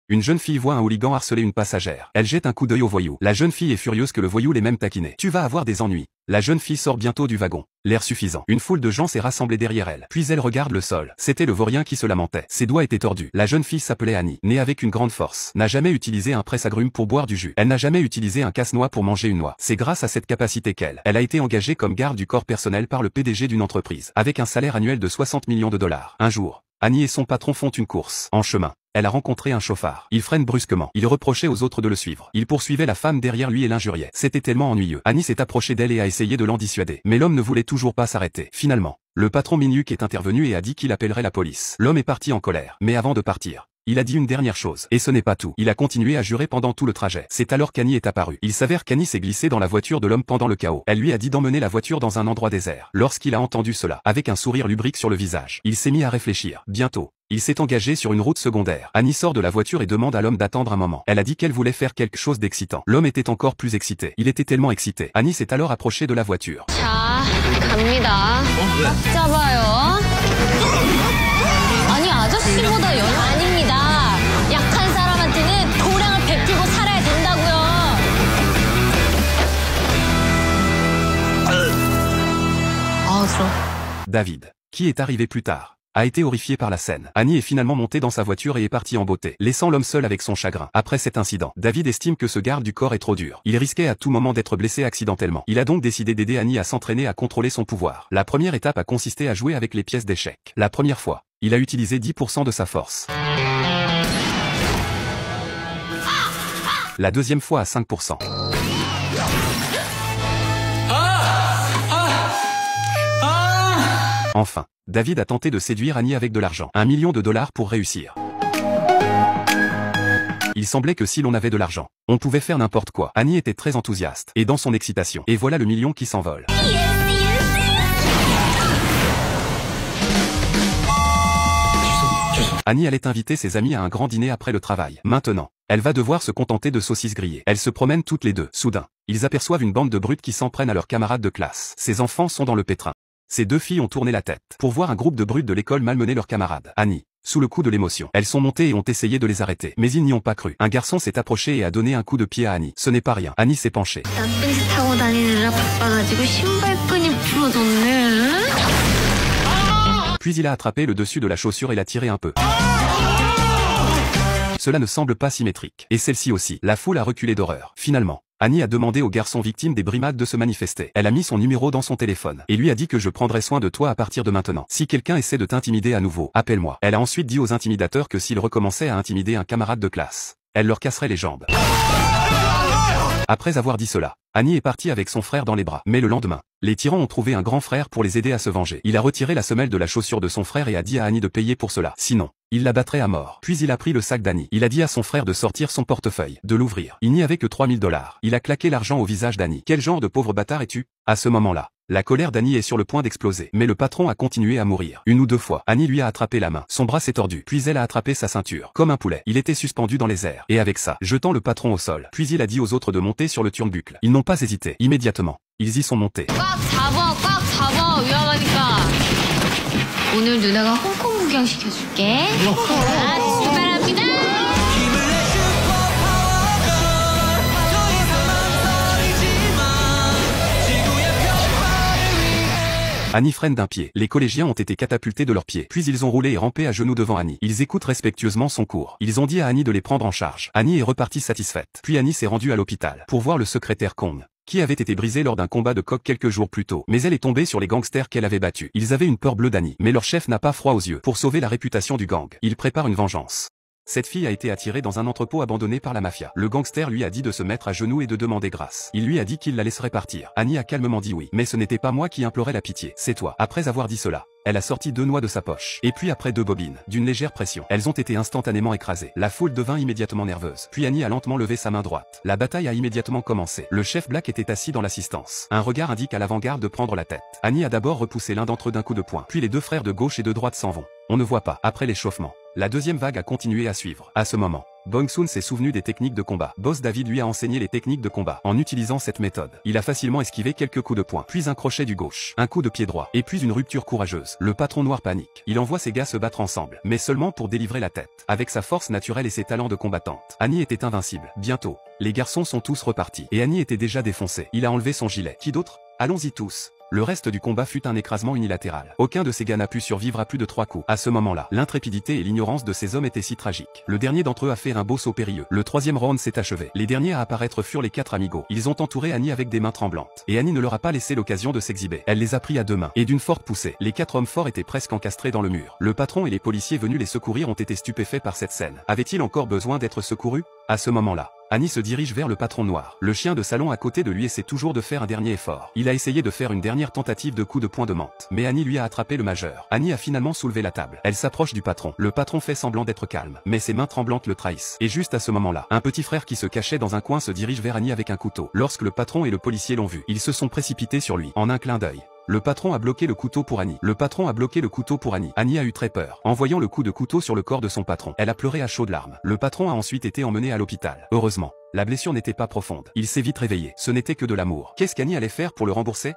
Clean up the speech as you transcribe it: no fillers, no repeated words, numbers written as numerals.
Une jeune fille voit un hooligan harceler une passagère. Elle jette un coup d'œil au voyou. La jeune fille est furieuse que le voyou l'ait même taquiné. Tu vas avoir des ennuis. La jeune fille sort bientôt du wagon. L'air suffisant. Une foule de gens s'est rassemblée derrière elle. Puis elle regarde le sol. C'était le vaurien qui se lamentait. Ses doigts étaient tordus. La jeune fille s'appelait Annie. Née avec une grande force. N'a jamais utilisé un presse-agrumes pour boire du jus. Elle n'a jamais utilisé un casse-noix pour manger une noix. C'est grâce à cette capacité qu'elle a été engagée comme garde du corps personnel par le PDG d'une entreprise. Avec un salaire annuel de 60 millions de dollars. Un jour, Annie et son patron font une course. En chemin, elle a rencontré un chauffard. Il freine brusquement. Il reprochait aux autres de le suivre. Il poursuivait la femme derrière lui et l'injuriait. C'était tellement ennuyeux. Annie s'est approchée d'elle et a essayé de l'en dissuader. Mais l'homme ne voulait toujours pas s'arrêter. Finalement, le patron Minuc est intervenu et a dit qu'il appellerait la police. L'homme est parti en colère. Mais avant de partir, il a dit une dernière chose. Et ce n'est pas tout. Il a continué à jurer pendant tout le trajet. C'est alors qu'Annie est apparue. Il s'avère qu'Annie s'est glissée dans la voiture de l'homme pendant le chaos. Elle lui a dit d'emmener la voiture dans un endroit désert. Lorsqu'il a entendu cela, avec un sourire lubrique sur le visage, il s'est mis à réfléchir. Bientôt, il s'est engagé sur une route secondaire. Annie sort de la voiture et demande à l'homme d'attendre un moment. Elle a dit qu'elle voulait faire quelque chose d'excitant. L'homme était encore plus excité. Il était tellement excité. Annie s'est alors approchée de la voiture. 자, 갑니다. 딱 잡아요. 아니, 아저씨보다 연 아닙니다. 약한 사람한테는 도량을 베풀고 살아야 된다고요. 그럼. David, qui est arrivé plus tard, a été horrifié par la scène. Annie est finalement montée dans sa voiture et est partie en beauté, laissant l'homme seul avec son chagrin. Après cet incident, David estime que ce garde du corps est trop dur. Il risquait à tout moment d'être blessé accidentellement. Il a donc décidé d'aider Annie à s'entraîner à contrôler son pouvoir. La première étape a consisté à jouer avec les pièces d'échecs. La première fois, il a utilisé 10% de sa force. La deuxième fois à 5%. Enfin, David a tenté de séduire Annie avec de l'argent. 1 million de dollars pour réussir. Il semblait que si l'on avait de l'argent, on pouvait faire n'importe quoi. Annie était très enthousiaste, et dans son excitation. Et voilà le million qui s'envole. Annie allait inviter ses amis à un grand dîner après le travail. Maintenant, elle va devoir se contenter de saucisses grillées. Elles se promènent toutes les deux. Soudain, ils aperçoivent une bande de brutes qui s'en prennent à leurs camarades de classe. Ces enfants sont dans le pétrin. Ces deux filles ont tourné la tête pour voir un groupe de brutes de l'école malmener leurs camarades. Annie, sous le coup de l'émotion, elles sont montées et ont essayé de les arrêter. Mais ils n'y ont pas cru. Un garçon s'est approché et a donné un coup de pied à Annie. Ce n'est pas rien. Annie s'est penchée. Puis il a attrapé le dessus de la chaussure et l'a tiré un peu. Cela ne semble pas symétrique. Et celle-ci aussi. La foule a reculé d'horreur. Finalement, Annie a demandé au garçon victime des brimades de se manifester. Elle a mis son numéro dans son téléphone et lui a dit que je prendrai soin de toi à partir de maintenant. Si quelqu'un essaie de t'intimider à nouveau, appelle-moi. Elle a ensuite dit aux intimidateurs que s'ils recommençaient à intimider un camarade de classe, elle leur casserait les jambes. Après avoir dit cela, Annie est partie avec son frère dans les bras. Mais le lendemain, les tyrans ont trouvé un grand frère pour les aider à se venger. Il a retiré la semelle de la chaussure de son frère et a dit à Annie de payer pour cela. Sinon, il la battrait à mort. Puis il a pris le sac d'Annie. Il a dit à son frère de sortir son portefeuille, de l'ouvrir. Il n'y avait que 3000 dollars. Il a claqué l'argent au visage d'Annie. Quel genre de pauvre bâtard es-tu? À ce moment-là, la colère d'Annie est sur le point d'exploser. Mais le patron a continué à mourir. Une ou deux fois, Annie lui a attrapé la main. Son bras s'est tordu. Puis elle a attrapé sa ceinture. Comme un poulet. Il était suspendu dans les airs. Et avec ça, jetant le patron au sol. Puis il a dit aux autres de monter sur le turnbuckle. Ils n'ont pas hésité. Immédiatement, ils y sont montés. 꽉 잡아, 위험하니까. 오늘 누나가 홍콩 구경 시켜줄게. 자, 출발합니다. Annie freine d'un pied. Les collégiens ont été catapultés de leurs pieds. Puis ils ont roulé et rampé à genoux devant Annie. Ils écoutent respectueusement son cours. Ils ont dit à Annie de les prendre en charge. Annie est repartie satisfaite. Puis Annie s'est rendue à l'hôpital pour voir le secrétaire Kong, qui avait été brisé lors d'un combat de coq quelques jours plus tôt. Mais elle est tombée sur les gangsters qu'elle avait battus. Ils avaient une peur bleue d'Annie. Mais leur chef n'a pas froid aux yeux. Pour sauver la réputation du gang, il prépare une vengeance. Cette fille a été attirée dans un entrepôt abandonné par la mafia. Le gangster lui a dit de se mettre à genoux et de demander grâce. Il lui a dit qu'il la laisserait partir. Annie a calmement dit oui. Mais ce n'était pas moi qui implorais la pitié, c'est toi. Après avoir dit cela, elle a sorti 2 noix de sa poche. Et puis après 2 bobines, d'une légère pression, elles ont été instantanément écrasées. La foule devint immédiatement nerveuse. Puis Annie a lentement levé sa main droite. La bataille a immédiatement commencé. Le chef Black était assis dans l'assistance. Un regard indique à l'avant-garde de prendre la tête. Annie a d'abord repoussé l'un d'entre eux d'un coup de poing. Puis les 2 frères de gauche et de droite s'en vont. On ne voit pas. Après l'échauffement, la deuxième vague a continué à suivre. À ce moment, Bong-soon s'est souvenu des techniques de combat. Boss David lui a enseigné les techniques de combat. En utilisant cette méthode, il a facilement esquivé quelques coups de poing, puis un crochet du gauche, un coup de pied droit, et puis une rupture courageuse. Le patron noir panique. Il envoie ses gars se battre ensemble, mais seulement pour délivrer la tête. Avec sa force naturelle et ses talents de combattante, Annie était invincible. Bientôt, les garçons sont tous repartis, et Annie était déjà défoncée. Il a enlevé son gilet. Qui d'autre? Allons-y tous. Le reste du combat fut un écrasement unilatéral. Aucun de ces gars n'a pu survivre à plus de 3 coups. À ce moment-là, l'intrépidité et l'ignorance de ces hommes étaient si tragiques. Le dernier d'entre eux a fait un beau saut périlleux. Le troisième round s'est achevé. Les derniers à apparaître furent les 4 amigos. Ils ont entouré Annie avec des mains tremblantes. Et Annie ne leur a pas laissé l'occasion de s'exhiber. Elle les a pris à 2 mains. Et d'une forte poussée. Les 4 hommes forts étaient presque encastrés dans le mur. Le patron et les policiers venus les secourir ont été stupéfaits par cette scène. Avait-il encore besoin d'être secouru? À ce moment-là, Annie se dirige vers le patron noir. Le chien de salon à côté de lui essaie toujours de faire un dernier effort. Il a essayé de faire une dernière tentative de coup de poing de menthe. Mais Annie lui a attrapé le majeur. Annie a finalement soulevé la table. Elle s'approche du patron. Le patron fait semblant d'être calme. Mais ses mains tremblantes le trahissent. Et juste à ce moment-là, un petit frère qui se cachait dans un coin se dirige vers Annie avec un couteau. Lorsque le patron et le policier l'ont vu, ils se sont précipités sur lui. En un clin d'œil, le patron a bloqué le couteau pour Annie. Le patron a bloqué le couteau pour Annie. Annie a eu très peur. En voyant le coup de couteau sur le corps de son patron, elle a pleuré à chaudes larmes. Le patron a ensuite été emmené à l'hôpital. Heureusement, la blessure n'était pas profonde. Il s'est vite réveillé. Ce n'était que de l'amour. Qu'est-ce qu'Annie allait faire pour le rembourser?